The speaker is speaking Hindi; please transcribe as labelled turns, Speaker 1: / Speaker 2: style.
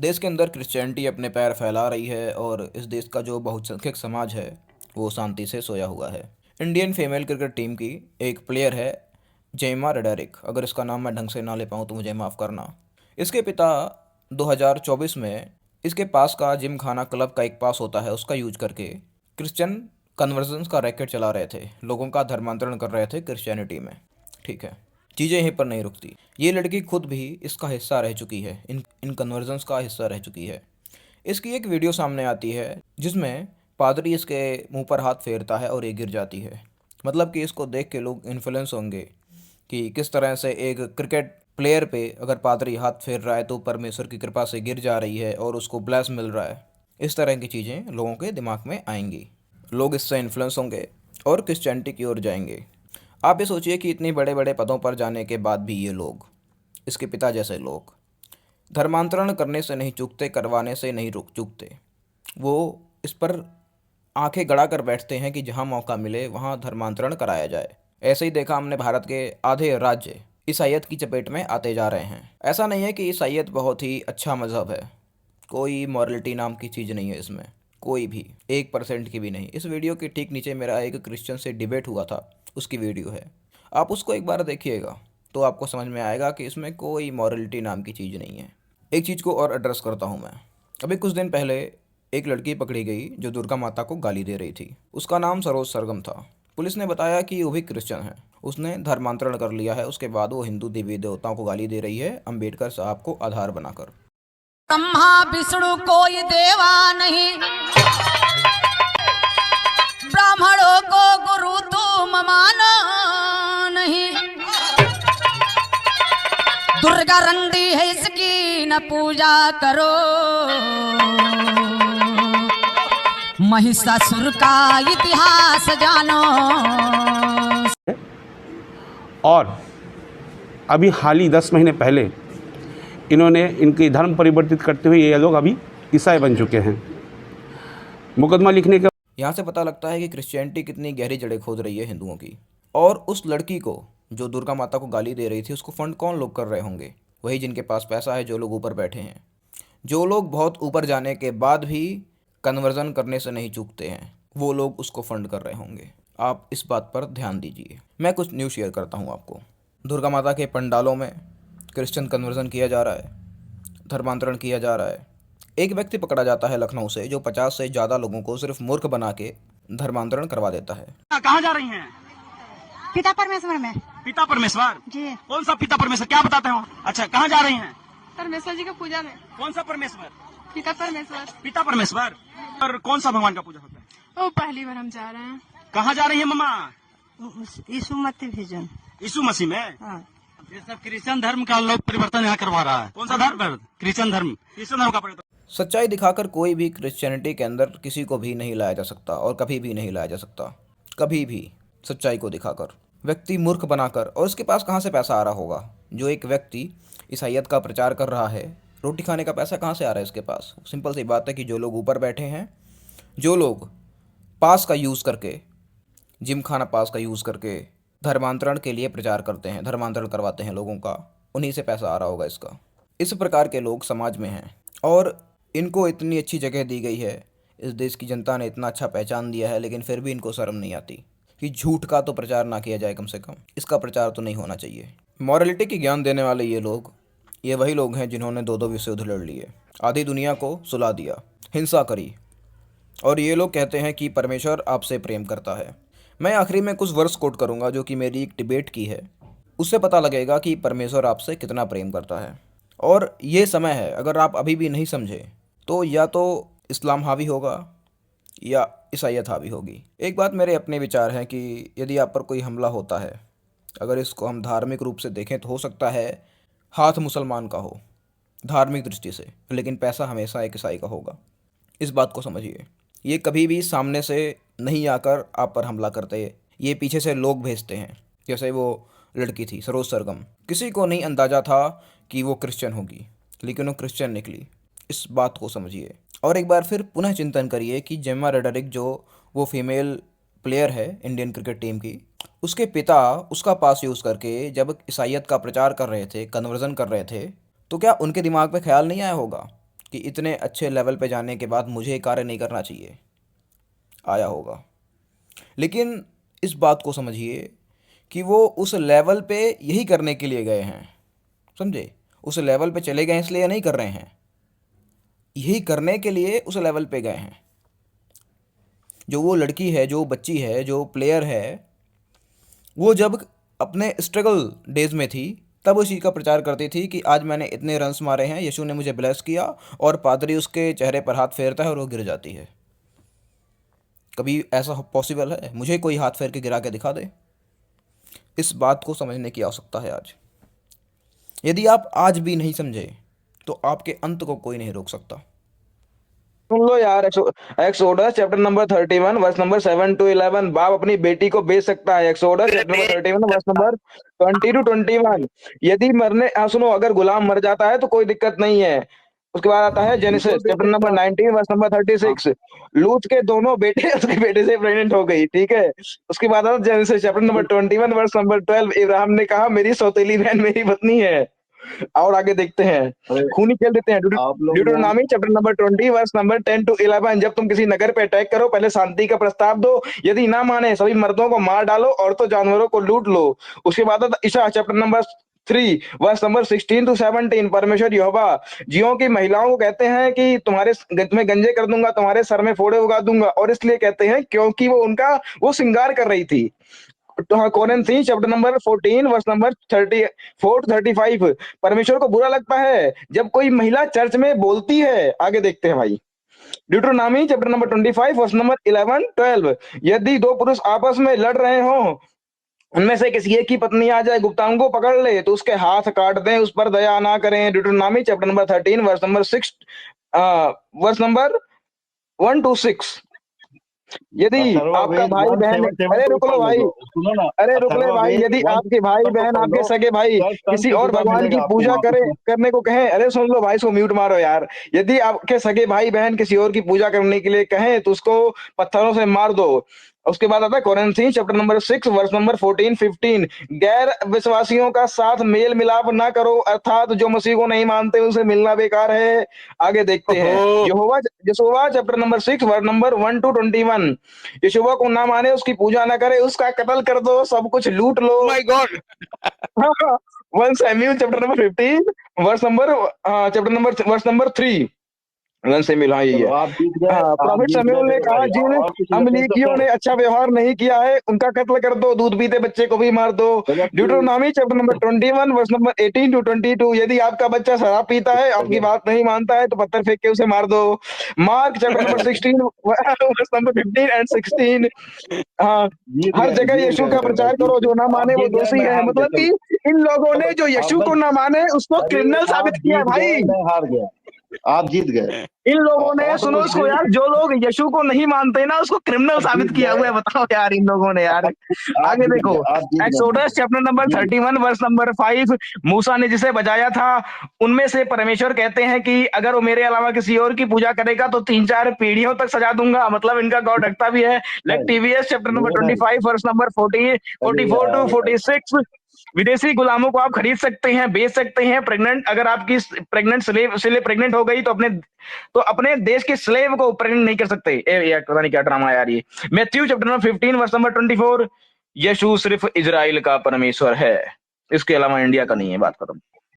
Speaker 1: देश के अंदर क्रिश्चियनिटी अपने पैर फैला रही है और इस देश का जो बहुसंख्यक समाज है वो शांति से सोया हुआ है। इंडियन फीमेल क्रिकेट टीम की एक प्लेयर है जेमा रेडरिक। अगर इसका नाम मैं ढंग से ना ले पाऊँ तो मुझे माफ़ करना। इसके पिता 2024 में इसके पास का जिम खाना क्लब का एक पास होता है उसका यूज करके क्रिश्चियन कन्वर्जन्स का रैकेट चला रहे थे, लोगों का धर्मांतरण कर रहे थे क्रिश्चियनिटी में। ठीक है, चीज़ें यहीं पर नहीं रुकती। ये लड़की खुद भी इसका हिस्सा रह चुकी है, इन कन्वर्जन्स का हिस्सा रह चुकी है। इसकी एक वीडियो सामने आती है जिसमें पादरी इसके मुंह पर हाथ फेरता है और ये गिर जाती है। मतलब कि इसको देख के लोग इन्फ्लुएंस होंगे कि किस तरह से एक क्रिकेट प्लेयर पे अगर पादरी हाथ फेर रहा है तो परमेश्वर की कृपा से गिर जा रही है और उसको ब्लेस मिल रहा है। इस तरह की चीज़ें लोगों के दिमाग में आएंगी, लोग इससे इन्फ्लुएंस होंगे और क्रिश्चियनिटी की ओर जाएंगे। आप ये सोचिए कि इतने बड़े बड़े पदों पर जाने के बाद भी ये लोग, इसके पिता जैसे लोग, धर्मांतरण करने से नहीं चूकते, करवाने से नहीं रुक चूकते। वो इस पर आंखें गड़ा कर बैठते हैं कि जहां मौका मिले वहां धर्मांतरण कराया जाए। ऐसे ही देखा हमने, भारत के आधे राज्य ईसाईयत की चपेट में आते जा रहे हैं। ऐसा नहीं है कि ईसाईयत बहुत ही अच्छा मज़हब है, कोई मॉरलिटी नाम की चीज़ नहीं है इसमें, कोई भी 1% की भी नहीं। इस वीडियो के ठीक नीचे मेरा एक क्रिश्चियन से डिबेट हुआ था, उसकी वीडियो है, आप उसको एक बार देखिएगा तो आपको समझ में आएगा कि इसमें कोई मॉरलिटी नाम की चीज़ नहीं है। एक चीज़ को और एड्रेस करता हूँ मैं। अभी कुछ दिन पहले एक लड़की पकड़ी गई जो दुर्गा माता को गाली दे रही थी। उसका नाम सरोज सरगम था। पुलिस ने बताया कि वो भी क्रिश्चियन है, उसने धर्मांतरण कर लिया है। उसके बाद वो हिंदू देवी देवताओं को गाली दे रही है अम्बेडकर साहब को आधार बनाकर।
Speaker 2: ब्रह्मा विष्णु कोई देवा नहीं, ब्राह्मणों को गुरु तुम मानो नहीं। दुर्गा रंडी है इसकी न पूजा करो, महिषासुर का इतिहास जानो।
Speaker 3: और अभी हाल ही 10 महीने पहले इन्होंने इनकी धर्म परिवर्तित करते हुए ये लोग अभी ईसाई बन चुके हैं। मुकदमा लिखने के
Speaker 1: यहाँ से पता लगता है कि क्रिश्चियनिटी कितनी गहरी जड़ें खोद रही है हिंदुओं की। और उस लड़की को जो दुर्गा माता को गाली दे रही थी, उसको फंड कौन लोग कर रहे होंगे? वही जिनके पास पैसा है, जो लोग ऊपर बैठे हैं, जो लोग बहुत ऊपर जाने के बाद भी कन्वर्जन करने से नहीं चूकते हैं, वो लोग उसको फंड कर रहे होंगे। आप इस बात पर ध्यान दीजिए। मैं कुछ न्यूज़ शेयर करता हूँ आपको। दुर्गा माता के पंडालों में क्रिश्चियन कन्वर्जन किया जा रहा है, धर्मांतरण किया जा रहा है। एक व्यक्ति पकड़ा जाता है लखनऊ से जो 50 से ज़्यादा लोगों को सिर्फ मूर्ख बना के धर्मांतरण करवा देता है।
Speaker 4: कहाँ जा रही हैं?
Speaker 5: पिता परमेश्वर में।
Speaker 4: पिता परमेश्वर
Speaker 5: जी।
Speaker 4: कौन सा पिता परमेश्वर, क्या बताते हो? अच्छा, कहाँ जा रही हैं?
Speaker 5: परमेश्वर जी का पूजा में।
Speaker 4: कौन सा परमेश्वर?
Speaker 5: पिता परमेश्वर।
Speaker 4: पिता परमेश्वर। और कौन सा भगवान का पूजा होता है?
Speaker 5: ओ, पहली बार हम जा रहे हैं।
Speaker 4: कहाँ जा रही है मम्मा?
Speaker 5: यीशु मसीह विजन।
Speaker 4: यीशु मसीह में।
Speaker 5: हाँ।
Speaker 4: ये सब क्रिश्चियन धर्म का लोग परिवर्तन यहाँ करवा रहा है। कौन सा धर्म? क्रिश्चियन धर्म। क्रिश्चियन धर्म का परिवर्तन।
Speaker 1: सच्चाई दिखाकर कोई भी क्रिश्चियनिटी के अंदर किसी को भी नहीं लाया जा सकता और कभी भी नहीं लाया जा सकता। कभी भी सच्चाई को दिखाकर, व्यक्ति मूर्ख बनाकर। और उसके पास कहाँ से पैसा आ रहा होगा? जो एक व्यक्ति ईसाईयत का प्रचार कर रहा है, रोटी खाने का पैसा कहाँ से आ रहा है इसके पास? सिंपल सी बात है कि जो लोग ऊपर बैठे हैं, जो लोग पास का यूज़ करके, जिम खाना पास का यूज़ करके धर्मांतरण के लिए प्रचार करते हैं, धर्मांतरण करवाते हैं लोगों का, उन्हीं से पैसा आ रहा होगा इसका। इस प्रकार के लोग समाज में हैं और इनको इतनी अच्छी जगह दी गई है, इस देश की जनता ने इतना अच्छा पहचान दिया है, लेकिन फिर भी इनको शर्म नहीं आती कि झूठ का तो प्रचार ना किया जाए। कम से कम इसका प्रचार तो नहीं होना चाहिए। मॉरलिटी की ज्ञान देने वाले ये लोग, ये वही लोग हैं जिन्होंने 2-2 विश्व युद्ध लड़ लिए, आधी दुनिया को सुला दिया, हिंसा करी, और ये लोग कहते हैं कि परमेश्वर आपसे प्रेम करता है। मैं आखिरी में कुछ वर्स कोट करूँगा जो कि मेरी एक डिबेट की है, उससे पता लगेगा कि परमेश्वर आपसे कितना प्रेम करता है। और ये समय है, अगर आप अभी भी नहीं समझे तो या तो इस्लाम हावी होगा या ईसाईयत हावी होगी। एक बात मेरे अपने विचार हैं कि यदि आप पर कोई हमला होता है, अगर इसको हम धार्मिक रूप से देखें तो हो सकता है हाथ मुसलमान का हो धार्मिक दृष्टि से, लेकिन पैसा हमेशा एक ईसाई का होगा। इस बात को समझिए। ये कभी भी सामने से नहीं आकर आप पर हमला करते, ये पीछे से लोग भेजते हैं। जैसे वो लड़की थी सरोज सरगम, किसी को नहीं अंदाज़ा था कि वो क्रिश्चियन होगी, लेकिन वो क्रिश्चियन निकली। इस बात को समझिए और एक बार फिर पुनः चिंतन करिए कि जेमा रेडरिक जो वो फीमेल प्लेयर है इंडियन क्रिकेट टीम की, उसके पिता उसका पास यूज़ करके जब ईसाईयत का प्रचार कर रहे थे, कन्वर्जन कर रहे थे, तो क्या उनके दिमाग में ख्याल नहीं आया होगा कि इतने अच्छे लेवल पे जाने के बाद मुझे ये कार्य नहीं करना चाहिए, आया होगा। लेकिन इस बात को समझिए कि वो उस लेवल पे यही करने के लिए गए हैं, समझे? उस लेवल पे चले गए इसलिए नहीं कर रहे हैं, यही करने के लिए उस लेवल पे गए हैं। जो वो लड़की है, जो बच्ची है, जो प्लेयर है, वो जब अपने स्ट्रगल डेज में थी तब उस चीज़ का प्रचार करती थी कि आज मैंने इतने रन्स मारे हैं, यीशु ने मुझे ब्लेस किया, और पादरी उसके चेहरे पर हाथ फेरता है और वो गिर जाती है। कभी ऐसा पॉसिबल है? मुझे कोई हाथ फेर के गिरा के दिखा दे। इस बात को समझने की आवश्यकता है आज। यदि आप आज भी नहीं समझे तो आपके अंत को कोई नहीं रोक सकता।
Speaker 6: सुन लो यार, Exodus chapter number 31 verse number 7 to 11। बाप अपनी बेटी को बेच सकता है। Exodus chapter number 31 verse number 20 to 21। यदि मरने सुनो, अगर गुलाम मर जाता है तो कोई दिक्कत नहीं है। उसके बाद आता है Genesis chapter number 19 verse number 36। लूत के दोनों बेटे उसके बेटे से प्रेग्नेंट हो गई, ठीक है। उसके बाद आता है Genesis chapter number 21 verse number 12। इब्राहिम ने कहा मेरी सौतेली बहन मेरी पत्नी है। और आगे देखते हैं, खूनी खेल देते हैं। Deuteronomy chapter number 20 verse number 10 to 11। जब तुम किसी नगर पे अटैक करो, पहले शांति का प्रस्ताव दो, यदि ना माने सभी मर्दों को मार डालो, औरतों जानवरों को लूट लो। उसके बाद ईशा chapter number 3 verse number 16 to 17। परमेश्वर यहोवा जियों की महिलाओं को कहते हैं कि तुम्हारे मैं गंजे कर दूंगा, तुम्हारे सर में फोड़े उगा दूंगा, और इसलिए कहते हैं क्योंकि वो श्रृंगार कर रही थी। Corinthians chapter number 14 verse number 34 to 35। परमेश्वर को बुरा लगता है जब कोई महिला चर्च में बोलती है। आगे देखते हैं भाई, ड्यूटरोनॉमी चैप्टर नंबर 25 वर्स नंबर 11 12। यदि दो पुरुष आपस में लड़ रहे हो, उनमें से किसी एक की पत्नी आ जाए, गुप्तांग को पकड़ ले, तो उसके हाथ काट दें, उस पर दया ना करें। Deuteronomy chapter number 13 verse number 6 verse number 1 to 6। यदि आपका भाई बहन, अरे रुक लो भाई,
Speaker 7: सुनो ना,
Speaker 6: अरे रुक ले भाई, यदि आपके भाई बहन, आपके सगे भाई किसी और भगवान की पूजा करने को कहें, अरे सुन लो भाई, सो म्यूट मारो यार। यदि आपके सगे भाई बहन किसी और की पूजा करने के लिए कहें तो उसको पत्थरों से मार दो। उसके बाद आता है कोरिन्थी चैप्टर नंबर 6 वर्स नंबर 14 15। गैर विश्वासियों का साथ मेल मिलाप ना करो, अर्थात जो मसीह को नहीं मानते उनसे मिलना बेकार है। आगे देखते हैं, यहोवा chapter number 6 verse number 1 to 21। यहोवा को ना माने, उसकी पूजा ना करे, उसका कत्ल कर दो, सब कुछ लूट लो।
Speaker 1: My God.
Speaker 6: 1 Samuel chapter number 15 verse number 3। 1 Samuel, हाँ यही है।
Speaker 7: आप जीत गए, आप
Speaker 6: प्रॉफिट
Speaker 7: जीत
Speaker 6: शमूएल ने
Speaker 7: गए
Speaker 6: कहा
Speaker 7: भाई।
Speaker 6: जिन
Speaker 7: और किसी को पूछ
Speaker 6: अमलीकियों
Speaker 7: सकते
Speaker 6: ने
Speaker 7: हैं?
Speaker 6: अच्छा व्यवहार नहीं किया है उनका कत्ल कर दो, दूध पीते बच्चे को भी मार दो। Deuteronomy chapter number 21 verse number 18 to 22। यदि आपका बच्चा शराब पीता है, आपकी बात नहीं मानता है, तो पत्थर फेंक के उसे मार दो। Mark chapter number 16 verse number 15 and 16। हाँ,
Speaker 7: जीत
Speaker 6: हर
Speaker 7: गए,
Speaker 6: जगह
Speaker 7: जीत
Speaker 6: यीशु
Speaker 7: गए
Speaker 6: का
Speaker 7: भाई,
Speaker 6: प्रचार
Speaker 7: जीत
Speaker 6: करो, जो ना
Speaker 7: गए।
Speaker 6: माने
Speaker 7: आप
Speaker 6: वो
Speaker 7: जीत गए,
Speaker 6: दोषी
Speaker 7: मैं
Speaker 6: है।
Speaker 7: हार गया।
Speaker 6: मतलब
Speaker 7: चलो,
Speaker 6: कि इन लोगों ने जो
Speaker 7: आप
Speaker 6: यीशु को
Speaker 7: बस,
Speaker 6: ना माने उसको
Speaker 7: अरे
Speaker 6: क्रिमिनल
Speaker 7: आप
Speaker 6: साबित किया
Speaker 7: जीत
Speaker 6: भाई।
Speaker 7: गए, मैं हार गया। आप जीत गए।
Speaker 6: इन लोगों ने,
Speaker 7: और
Speaker 6: सुनो
Speaker 7: कुछ
Speaker 6: उसको
Speaker 7: नहीं,
Speaker 6: यार, जो लोग यीशु को नहीं मानते ना उसको क्रिमिनल
Speaker 7: आप
Speaker 6: साबित
Speaker 7: जीत
Speaker 6: किया हुआ
Speaker 7: गए,
Speaker 6: है। बताओ यार इन लोगों ने यार।
Speaker 7: आप
Speaker 6: आगे
Speaker 7: जीत
Speaker 6: देखो,
Speaker 7: गए, आप जीत गए।
Speaker 6: एक्सोडस चैप्टर नंबर
Speaker 7: जी।
Speaker 6: 31 वर्स नंबर 5। मूसा ने जिसे बजाया था, उनमें से परमेश्वर कहते हैं कि अगर वो मेरे अलावा किसी और की पूजा करेगा तो 3-4 पीढ़ियों तक सजा दूंगा। मतलब इनका गॉड रखता भी है। लाइक
Speaker 7: नहीं,
Speaker 6: टीवीएस चैप्टर नंबर
Speaker 7: वो नहीं।
Speaker 6: 25 वर्स नंबर 40
Speaker 7: अरे
Speaker 6: 44 to
Speaker 7: यार,
Speaker 6: 46। विदेशी गुलामों को आप खरीद सकते हैं, बेच सकते हैं। प्रेग्नेंट, अगर आपकी प्रेग्नेंट स्लेव प्रेग्नेंट हो गई तो अपने देश के स्लेव को प्रेग्नेंट नहीं कर सकते। यार पता नहीं क्या ड्रामा यार ये। Matthew chapter number 15 verse number 24। यीशु सिर्फ इजराइल का परमेश्वर है, इसके अलावा इंडिया का नहीं है। बात खत्म।